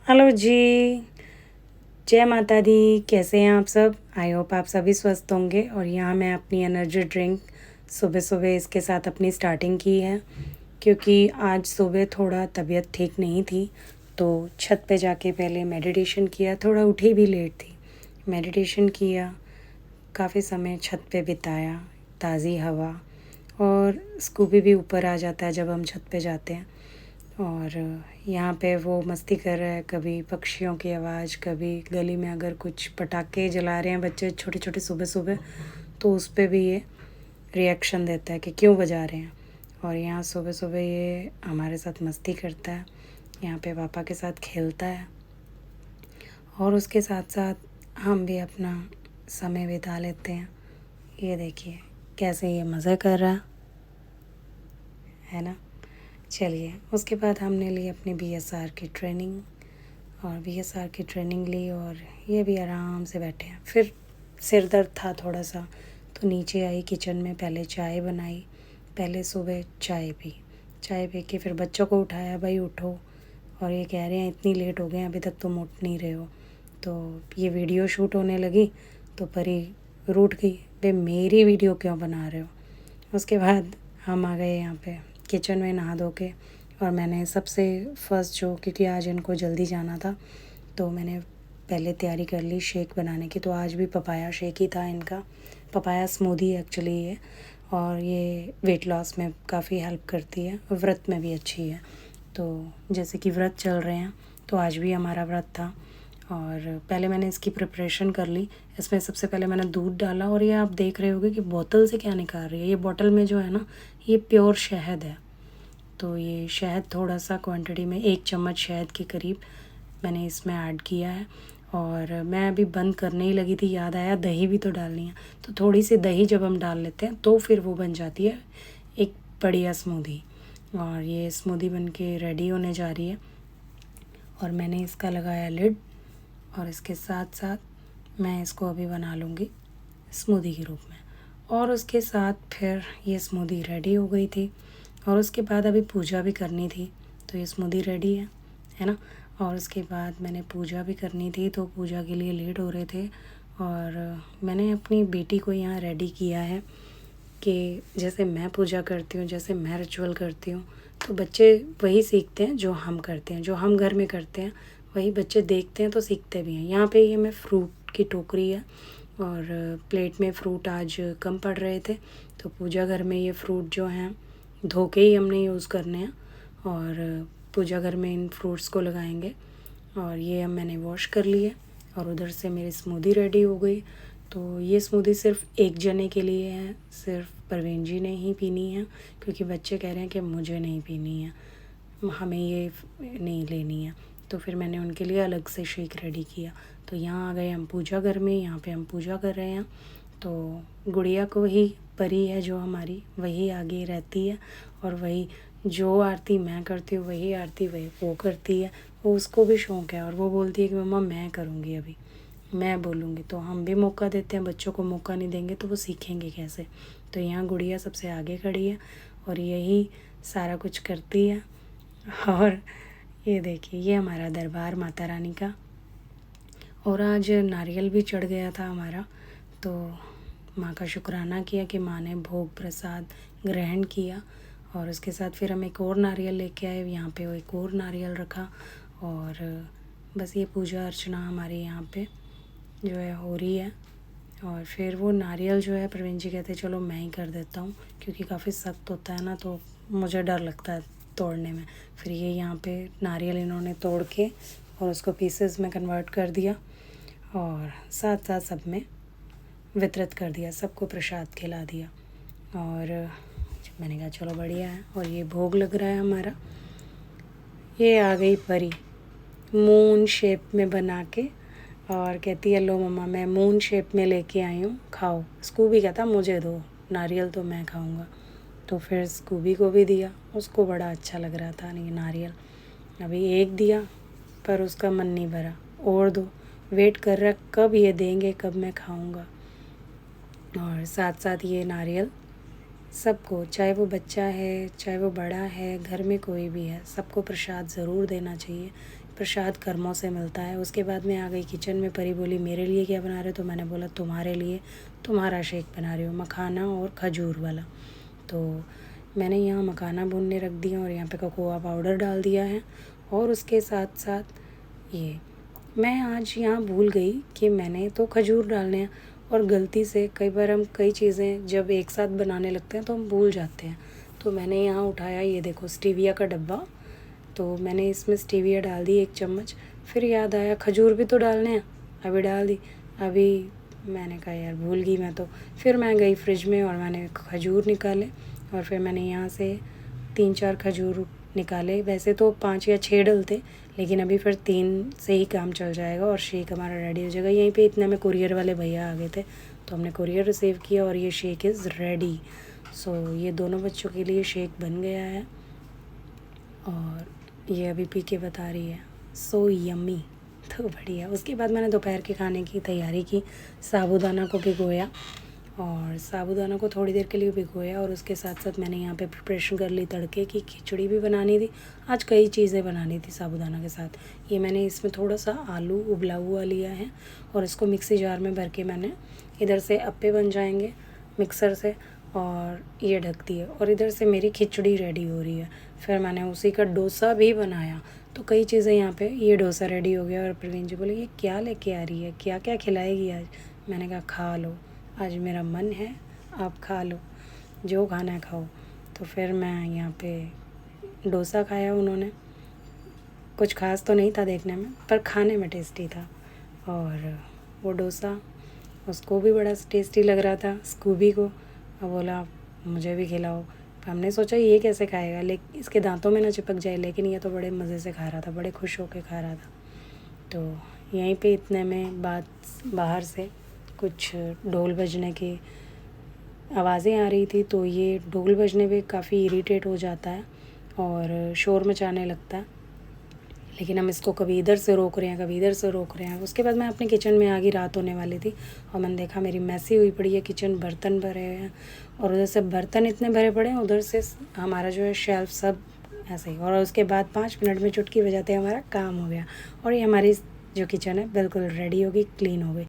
Hello जी, जय माता दी। कैसे हैं आप सब? आई होप आप सभी स्वस्थ होंगे। और यहाँ मैं अपनी एनर्जी ड्रिंक सुबह-सुबह इसके साथ अपनी स्टार्टिंग की है, क्योंकि आज सुबह थोड़ा तबीयत ठीक नहीं थी, तो छत पे जाके पहले मेडिटेशन किया, थोड़ा उठी भी लेट थी। मेडिटेशन किया, काफ़ी समय छत पे बिताया, ताज़ी हवा और स्कूबी भी ऊपर आ जाता है जब हम छत पे जाते हैं। और यहाँ पे वो मस्ती कर रहा है, कभी पक्षियों की आवाज़, कभी गली में अगर कुछ पटाखे जला रहे हैं बच्चे छोटे-छोटे सुबह-सुबह, तो उस पे भी ये रिएक्शन देता है कि क्यों बजा रहे हैं। और यहाँ सुबह-सुबह ये हमारे साथ मस्ती करता है, यहाँ पे पापा के साथ खेलता है और उसके साथ-साथ हम भी अपना समय बिता लेते हैं। ये देखिए कैसे ये मज़े कर रहा है ना? चलिए, उसके बाद हमने ली अपनी बीएसआर की ट्रेनिंग और बीएसआर की ट्रेनिंग ली और ये भी आराम से बैठे हैं। फिर सिर दर्द था थोड़ा सा, तो नीचे आई किचन में, पहले चाय बनाई, पहले सुबह चाय पी के फिर बच्चों को उठाया, भाई उठो। और ये कह रहे हैं इतनी लेट हो गए अभी तक तुम उठ नहीं रहे हो। तो ये वीडियो शूट होने लगी तो परी रूठ गई, भाई मेरी वीडियो क्यों बना रहे हो। उसके बाद हम आ गए यहाँ पे किचन में नहा धो के। और मैंने सबसे फर्स्ट जो, क्योंकि आज इनको जल्दी जाना था, तो मैंने पहले तैयारी कर ली शेक बनाने की। तो आज भी पपाया शेक ही था इनका, पपाया स्मूदी एक्चुअली ये। और ये वेट लॉस में काफ़ी हेल्प करती है, व्रत में भी अच्छी है। तो जैसे कि व्रत चल रहे हैं, तो आज भी हमारा व्रत था और पहले मैंने इसकी प्रिपरेशन कर ली। इसमें सबसे पहले मैंने दूध डाला और ये आप देख रहे होगे कि बोतल से क्या निकाल रही है। ये बॉटल में जो है ना, ये प्योर शहद है। तो ये शहद थोड़ा सा क्वांटिटी में 1 चम्मच शहद के करीब मैंने इसमें ऐड किया है। और मैं अभी बंद करने ही लगी थी, याद आया दही भी तो डालनी है। तो थोड़ी सी दही जब हम डाल लेते हैं तो फिर वो बन जाती है एक बढ़िया स्मूदी। और ये स्मूदी बन के रेडी होने जा रही है और मैंने इसका लगाया लिड। और इसके साथ साथ मैं इसको अभी बना लूँगी स्मूदी के रूप में। और उसके साथ फिर ये स्मूदी रेडी हो गई थी और उसके बाद अभी पूजा भी करनी थी, तो ये स्मूदी रेडी है ना। और उसके बाद मैंने पूजा भी करनी थी, तो पूजा के लिए लेट हो रहे थे और मैंने अपनी बेटी को यहाँ रेडी किया है कि जैसे मैं पूजा करती हूँ, जैसे मैं रिचुअल करती हूँ, तो बच्चे वही सीखते हैं जो हम करते हैं, जो हम घर में करते हैं वही बच्चे देखते हैं तो सीखते भी हैं। यहाँ पे ये मैं फ्रूट की टोकरी है और प्लेट में फ्रूट आज कम पड़ रहे थे, तो पूजा घर में ये फ्रूट जो हैं धो के ही हमने यूज़ करने हैं और पूजा घर में इन फ्रूट्स को लगाएंगे। और ये अब मैंने वॉश कर लिए और उधर से मेरी स्मूदी रेडी हो गई। तो ये स्मूदी सिर्फ एक जने के लिए है, सिर्फ परवीन जी ने ही पीनी है, क्योंकि बच्चे कह रहे हैं कि मुझे नहीं पीनी है, हमें ये नहीं लेनी है। तो फिर मैंने उनके लिए अलग से शेक रेडी किया। तो यहाँ आ गए हम पूजा घर में, यहाँ पे हम पूजा कर रहे हैं। तो गुड़िया को ही, परी है जो हमारी, वही आगे रहती है और वही जो आरती मैं करती हूँ वही आरती वही वो करती है। वो उसको भी शौक़ है और वो बोलती है कि मम्मा मैं करूँगी, अभी मैं बोलूँगी। तो हम भी मौका देते हैं, बच्चों को मौका नहीं देंगे तो वो सीखेंगे कैसे। तो यहाँ गुड़िया सबसे आगे खड़ी है और यही सारा कुछ करती है। और ये देखिए ये हमारा दरबार माता रानी का। और आज नारियल भी चढ़ गया था हमारा, तो माँ का शुक्राना किया कि माँ ने भोग प्रसाद ग्रहण किया। और उसके साथ फिर हम एक और नारियल लेके आए, यहाँ पे वो एक और नारियल रखा। और बस ये पूजा अर्चना हमारे यहाँ पे जो है हो रही है। और फिर वो नारियल जो है प्रवीण जी कहते चलो मैं ही कर देता हूँ, क्योंकि काफ़ी सख्त होता है ना, तो मुझे डर लगता है तोड़ने में। फिर ये यहाँ पे नारियल इन्होंने तोड़ के और उसको पीसेस में कन्वर्ट कर दिया और साथ साथ सब में वितरित कर दिया, सबको प्रसाद खिला दिया। और मैंने कहा चलो बढ़िया है। और ये भोग लग रहा है हमारा। ये आ गई परी मून शेप में बना के और कहती है लो मम्मा मैं मून शेप में लेके आई हूँ, खाओ। स्कूबी कहता मुझे दो, नारियल तो मैं खाऊंगा। तो फिर स्कूबी को भी दिया, उसको बड़ा अच्छा लग रहा था नहीं नारियल। अभी एक दिया पर उसका मन नहीं भरा, और दो, वेट कर रहा कब ये देंगे, कब मैं खाऊंगा। और साथ साथ ये नारियल सबको, चाहे वो बच्चा है चाहे वो बड़ा है, घर में कोई भी है, सबको प्रसाद ज़रूर देना चाहिए, प्रसाद कर्मों से मिलता है। उसके बाद मैं आ गई किचन में। परी बोली मेरे लिए क्या बना रहे हो? तो मैंने बोला तुम्हारे लिए तुम्हारा शेक बना रही हूँ, मखाना और खजूर वाला। तो मैंने यहाँ मखाना भूनने रख दिया और यहाँ पे कोकोआ पाउडर डाल दिया है। और उसके साथ साथ ये मैं आज यहाँ भूल गई कि मैंने तो खजूर डालने हैं, और गलती से कई बार हम कई चीज़ें जब एक साथ बनाने लगते हैं तो हम भूल जाते हैं। तो मैंने यहाँ उठाया, ये देखो स्टीविया का डब्बा, तो मैंने इसमें स्टीविया डाल दी 1 चम्मच। फिर याद आया खजूर भी तो डालने हैं, अभी डाल दी। अभी मैंने कहा यार भूल गई मैं तो। फिर मैं गई फ्रिज में और मैंने खजूर निकाले, और फिर मैंने यहाँ से 3-4 खजूर निकाले। वैसे तो 5 या 6 डलते, लेकिन अभी फिर 3 से ही काम चल जाएगा और शेक हमारा रेडी हो जाएगा। यहीं पे इतने में कुरियर वाले भैया आ गए थे, तो हमने कुरियर रिसीव किया और ये शेक इज़ रेडी। सो ये दोनों बच्चों के लिए शेक बन गया है और ये अभी पी के बता रही है सो यम्मी। तो बढ़िया। उसके बाद मैंने दोपहर के खाने की तैयारी की। साबूदाना को भिगोया, और साबूदाना को थोड़ी देर के लिए भिगोया, और उसके साथ साथ मैंने यहाँ पे प्रिपरेशन कर ली तड़के की। खिचड़ी भी बनानी थी, आज कई चीज़ें बनानी थी साबूदाना के साथ। ये मैंने इसमें थोड़ा सा आलू उबला हुआ लिया है और इसको मिक्सी जार में भर के मैंने इधर से अप्पे बन जाएंगे मिक्सर से, और ये ढक दिए, और इधर से मेरी खिचड़ी रेडी हो रही है। फिर मैंने उसी का डोसा भी बनाया। तो कई चीज़ें यहाँ पे, ये डोसा रेडी हो गया। और प्रवीण जी बोले ये क्या लेके आ रही है, क्या क्या खिलाएगी आज? मैंने कहा खा लो, आज मेरा मन है, आप खा लो, जो खाना है खाओ। तो फिर मैं यहाँ पे डोसा खाया। उन्होंने कुछ खास तो नहीं था देखने में, पर खाने में टेस्टी था। और वो डोसा उसको भी बड़ा टेस्टी लग रहा था, स्कूबी को। अब बोला मुझे भी खिलाओ। हमने सोचा ये कैसे खाएगा, लेकिन इसके दांतों में ना चिपक जाए, लेकिन ये तो बड़े मज़े से खा रहा था, बड़े खुश होकर खा रहा था। तो यहीं पे इतने में बाहर से कुछ ढोल बजने की आवाज़ें आ रही थी। तो ये ढोल बजने पे काफ़ी इरिटेट हो जाता है और शोर मचाने लगता है, लेकिन हम इसको कभी इधर से रोक रहे हैं, कभी इधर से रोक रहे हैं। उसके बाद मैं अपने किचन में आ गई, रात होने वाली थी, और मैंने देखा मेरी मैसी हुई पड़ी है किचन, बर्तन भरे हुए हैं, और उधर से बर्तन इतने भरे पड़े हैं, उधर से हमारा जो है शेल्फ सब ऐसे ही। और उसके बाद 5 मिनट में चुटकी बजाते हमारा काम हो गया, और ये हमारी जो किचन है बिल्कुल रेडी हो गई, क्लीन हो गई।